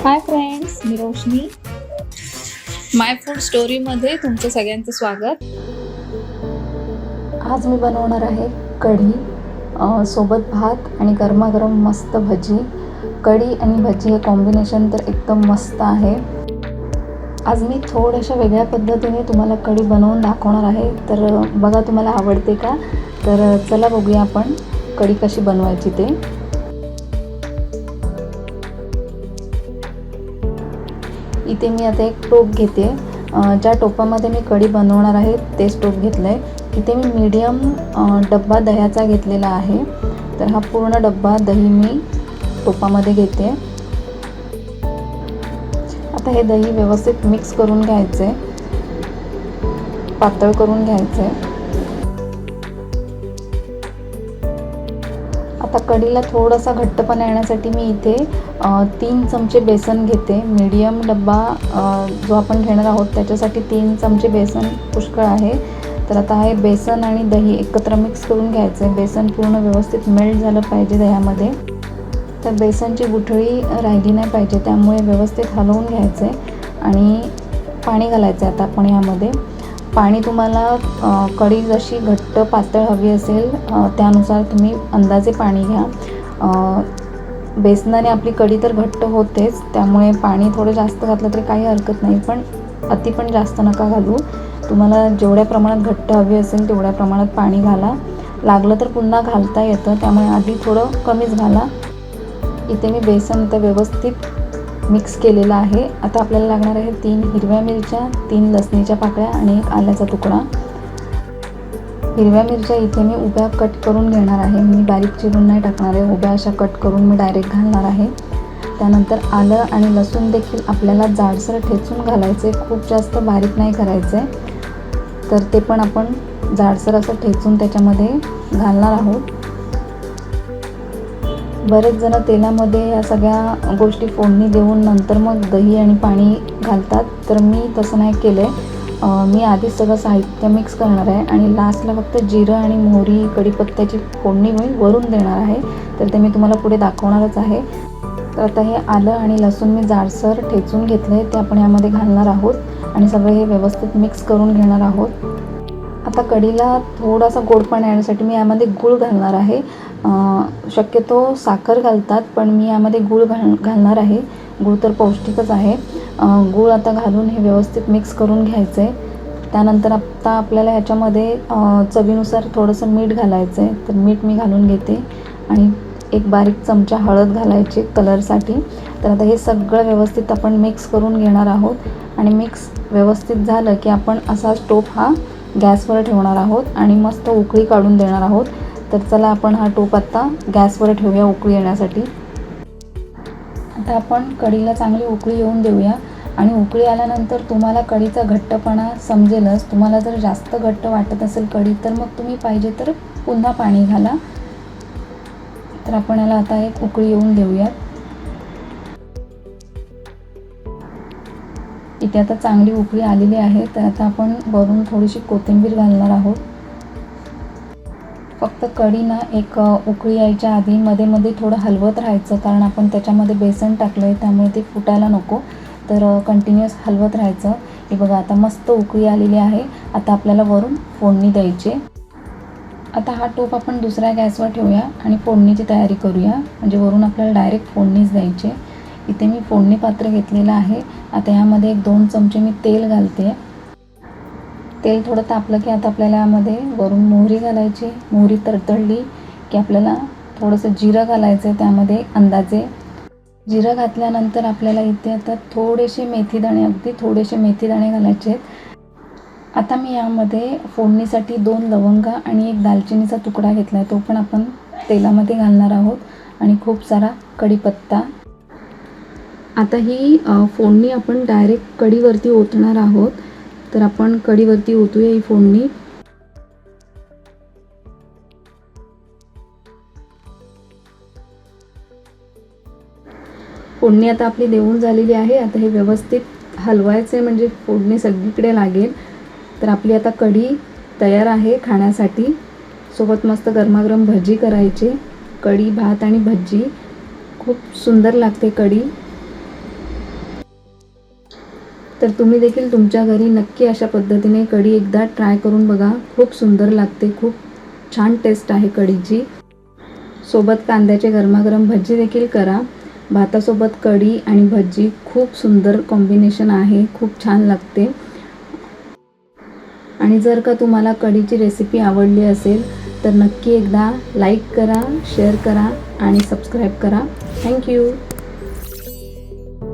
Hi friends, मी रोशनी. माय food स्टोरीमध्ये तुमचं सगळ्यांचं स्वागत. आज मी बनवणार आहे कढी सोबत भात आणि गरमागरम मस्त भजी. कढी आणि भजी हे कॉम्बिनेशन तर एकदम मस्त आहे. आज मी थोड्याशा वेगळ्या पद्धतीने तुम्हाला कढी बनवून दाखवणार आहे. तर बघा तुम्हाला आवडते का? तर चला बघूया आपण कढी कशी बनवायची ते. इथे मी आता एक टोप घेते. ज्या टोपामध्ये मी कढी बनवणार आहे तेच टोप घेतलं आहे. इथे मी मीडियम डब्बा दह्याचा घेतलेला आहे. तर हा पूर्ण डब्बा दही मी टोपामध्ये घेते. आता हे दही व्यवस्थित मिक्स करून घ्यायचं आहे, पातळ करून घ्यायचं आहे. आता कढीला थोडासा घट्टपणा येण्यासाठी मी इथे 3 चमचे बेसन घेते. मीडियम डब्बा जो आपण घेणार आहोत त्याच्यासाठी 3 चमचे बेसन पुष्कळ आहे. तर आता हे बेसन आणि दही एकत्र मिक्स करून घ्यायचं आहे. बेसन पूर्ण व्यवस्थित मेल्ट झालं पाहिजे दह्यामध्ये. तर बेसनची गुठळी राहिली नाही पाहिजे, त्यामुळे व्यवस्थित हलवून घ्यायचं आहे आणि पाणी घालायचं आहे. आता आपण यामध्ये पाणी तुम्हाला कढी जशी घट्ट पातळ हवी असेल त्यानुसार तुम्ही अंदाजे पाणी घ्या. बेसनाने आपली कढी तर घट्ट होतेच, त्यामुळे पाणी थोडं जास्त घातलं तरी काही हरकत नाही, पण अति पण जास्त नका घालू. तुम्हाला जेवढ्या प्रमाणात घट्ट हवी असेल तेवढ्या प्रमाणात पाणी घाला. लागलं तर पुन्हा घालता येतं, त्यामुळे आधी थोडं कमीच घाला. इथे मी बेसन आता व्यवस्थित मिक्स केलेलं आहे. आता आपल्याला लागणार आहे 3 हिरव्या मिरच्या, 3 लसणीच्या पाकळ्या आणि 1 आल्याचा तुकडा. हिरव्या मिरच्या इथे मी उभ्या कट करून घेणार आहे. मी बारीक चिरून नाही टाकणार आहे, उभ्या अशा कट करून मी डायरेक्ट घालणार आहे. त्यानंतर आलं आणि लसूण देखील आपल्याला जाडसर ठेचून घालायचे, खूप जास्त बारीक नाही करायचं आहे. तर ते पण आपण जाडसर असं ठेचून त्याच्यामध्ये घालणार आहोत. बरेच जण तेलामध्ये या सगळ्या गोष्टी फोडणी देऊन नंतर मग दही आणि पाणी घालतात, तर मी तसं नाही केलं आहे. मी आधीच सगळं साहित्य मिक्स करणार आहे आणि लास्टला फक्त जिरं आणि मोहरी कढीपत्त्याची फोडणी मी वरून देणार आहे. तर ते मी तुम्हाला पुढे दाखवणारच आहे. तर आता हे आलं आणि लसूण मी जाडसर ठेचून घेतलं आहे, ते आपण यामध्ये घालणार आहोत आणि सगळं हे व्यवस्थित मिक्स करून घेणार आहोत. आता कढीला थोडासा गोडपणा येण्यासाठी मी यामध्ये गूळ घालणार आहे. शक्यतो साखर घालतात, पण मी यामध्ये गूळ घालणार आहे. गूळ तर पौष्टिकच आहे. गूळ आता घालून हे व्यवस्थित मिक्स करून घ्यायचं आहे. त्यानंतर आता आपल्याला ह्याच्यामध्ये चवीनुसार थोडंसं मीठ घालायचं आहे. तर मीठ मी घालून घेते आणि 1 बारीक चमचा हळद घालायची कलरसाठी. तर आता हे सगळं व्यवस्थित आपण मिक्स करून घेणार आहोत आणि मिक्स व्यवस्थित झालं की आपण असा टोप हा गॅसवर ठेवणार आहोत आणि मस्त उकळी काढून देणार आहोत. तर चला आपण हा टोप आता गॅसवर ठेवूया उकळी येण्यासाठी. आता आपण कढीला चांगली उकळी येऊन देऊया आणि उकळी आल्यानंतर तुम्हाला कढीचा घट्टपणा समजेलच. तुम्हाला जर जास्त घट्ट वाटत असेल कढी तर मग तुम्ही पाहिजे तर पुन्हा पाणी घाला. तर आपण याला आता एक उकळी येऊन देऊयात. इथे आता चांगली उकळी आलेली आहे. तर आता आपण वरून थोडीशी कोथिंबीर घालणार आहोत. फक्त कढी ना एक उकळी यायच्या आधी मध्ये मध्ये थोडं हलवत राहायचं, कारण आपण त्याच्यामध्ये बेसन टाकलं आहे त्यामुळे ते फुटायला नको. तर कंटिन्युअस हलवत राहायचं. हे बघा आता मस्त उकळी आलेली आहे. आता आपल्याला वरून फोडणी द्यायची. आता हा टोप आपण दुसऱ्या गॅसवर ठेवूया आणि फोडणीची तयारी करूया, म्हणजे वरून आपल्याला डायरेक्ट फोडणीच द्यायची. इथे मी फोडणी पात्र घेतलेलं आहे. आता यामध्ये 2 चमचे मी तेल घालते. तेल थोडं तापलं की आता आपल्याला यामध्ये वरून मोहरी घालायची. मोहरी तडतडली की आपल्याला थोडंसं जिरं घालायचं आहे. त्यामध्ये अंदाजे जिरं घातल्यानंतर आपल्याला इथे आता थोडेसे मेथीदाणे, अगदी थोडेसे मेथीदाणे घालायचे आहेत. आता मी यामध्ये फोडणीसाठी 2 लवंगा आणि 1 दालचिनीचा तुकडा घेतला आहे, तो पण आपण तेलामध्ये घालणार आहोत आणि खूप सारा कढीपत्ता. आता ही फोडणी आपण डायरेक्ट कढीवरती ओतणार आहोत. तर आपण कढीवरती ओतूया ही फोडणी. फोडणी आता आपली देऊन झालेली आहे. आता हे व्यवस्थित हलवायचं आहे, म्हणजे फोडणी सगळीकडे लागेल. तर आपली आता कढी तयार आहे खाण्यासाठी. सोबत मस्त गरमागरम भजी करायची. कढी, भात आणि भजी खूप सुंदर लागते कढी. तर तुम्ही देखील तुमच्या घरी नक्की अशा पद्धतीने कढी एकदा ट्राय करून बघा. खूप सुंदर लागते, खूप छान टेस्ट आहे कढीची. सोबत कांद्याचे गरमागरम भजी देखील करा. भातासोबत कढी आणि भजी खूप सुंदर कॉम्बिनेशन आहे, खूप छान लागते. आणि जर का तुम्हाला कढीची रेसिपी आवडली असेल तर नक्की एकदा लाईक करा, शेअर करा आणि सबस्क्राईब करा. थँक्यू.